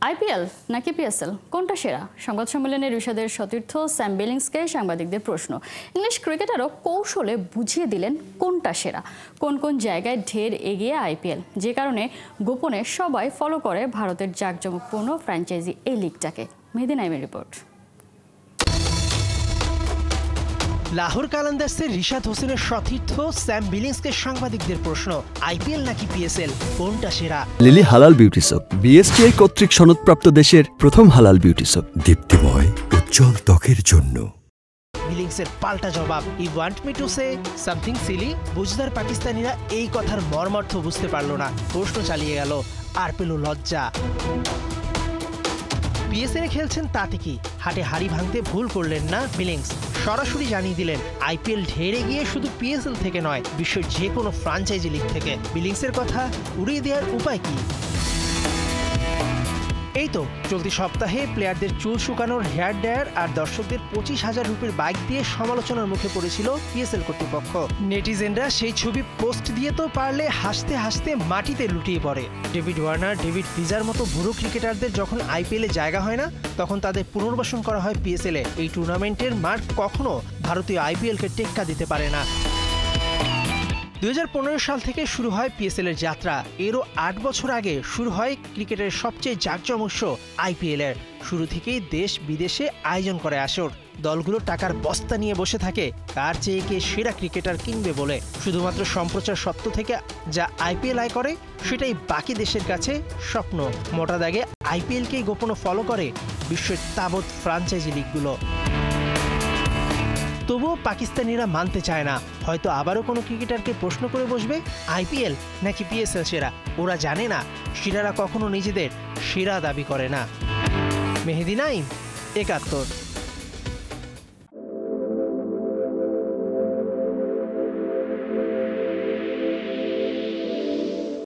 IPL নাকি PSL কোনটা সেরা? সংবাদ সম্মেলনে ঋষাদের সতীর্থ স্যাম বিলিংসকে সাংবাদিকদের প্রশ্ন। ইংলিশ ক্রিকেটারও কৌশলে বুঝিয়ে দিলেন কোনটা সেরা, কোন কোন জায়গায় ঢের এগিয়ে আইপিএল, যে কারণে গোপনে সবাই ফলো করে ভারতের জাঁকজমকপূর্ণ ফ্র্যাঞ্চাইজি এই লিগটাকে। মেহেদী নাইমের রিপোর্ট। লাহোর কালান্দার্সের রিশাদ হোসেনের সতীর্থ স্যাম বিলিংসকে সাংবাদিকদের প্রশ্ন, আইপিএল নাকি পিএসএল কোনটা সেরা? লিলি হালাল বিউটি সোপ, বিএসটিআই কর্তৃক সনদপ্রাপ্ত দেশের প্রথম হালাল বিউটি সোপ, দীপ্তিময় উজ্জ্বল ত্বকের জন্য। বিলিংসের পাল্টা জবাব, you want me to say something silly? বুঝদার পাকিস্তানিরা এই কথার মর্মার্থ বুঝতে পারল না, প্রশ্ন চালিয়ে গেল, আর পেল লজ্জা। পিএসএলে খেলছেন তাতে কি, হাটে হাড়ি ভাঙতে ভুল করলেন না বিলিংস, সরাসরি জানিয়ে দিলেন আইপিএল ঢেরে গিয়ে শুধু পিএসএল থেকে নয়, বিশ্বের যে কোনো ফ্র্যাঞ্চাইজি লিগ থেকে। বিলিংসের কথা উড়িয়ে দেওয়ার উপায় কি? এই তো চলতি সপ্তাহে প্লেয়ারদের চুল শুকানোর হেয়ার ড্রায়ার আর দর্শকদের 25,000 রুপির বাইক দিয়ে সমালোচনার মুখে পড়েছিল পিএসএল কর্তৃপক্ষ। নেটিজেনরা সেই ছবি পোস্ট দিয়ে তো পারলে হাসতে হাসতে মাটিতে লুটিয়ে পড়ে। ডেভিড ওয়ার্নার, ডেভিড ভিজার মতো বুড়ো ক্রিকেটারদের যখন আইপিএলে জায়গা হয় না, তখন তাদের পুনর্বাসন করা হয় পিএসএলে। এই টুর্নামেন্টের মাঠ কখনো ভারতীয় আইপিএলকে টেক্কা দিতে পারে না। 2015 সাল থেকে শুরু হয় পিএসএল এর যাত্রা। এরও 8 বছর আগে শুরু হয় ক্রিকেটের সবচেয়ে জাঁকজমক শো আইপিএল এর। শুরু থেকেই দেশ বিদেশে আয়োজন করে আসর। দলগুলো টাকার বস্তা নিয়ে বসে থাকে কার চেয়ে কে সেরা ক্রিকেটার কিনবে বলে। শুধুমাত্র সম্প্রচার সত্ত্ব থেকে যা আইপিএল আয় করে, সেটাই বাকি দেশের কাছে স্বপ্ন। মোটা দাগে আইপিএলকেই গোপনে ফলো করে বিশ্বের তাবৎ ফ্র্যাঞ্চাইজি লিগগুলো। তবুও পাকিস্তানিরা মানতে চায় না, হয়তো আবারও কোনো ক্রিকেটারকে প্রশ্ন করে বসবে আইপিএল নাকি পিএসএল সেরা। ওরা জানে না সেরারা কখনো নিজেদের সেরা দাবি করে না। মেহেদী নাইম, 71।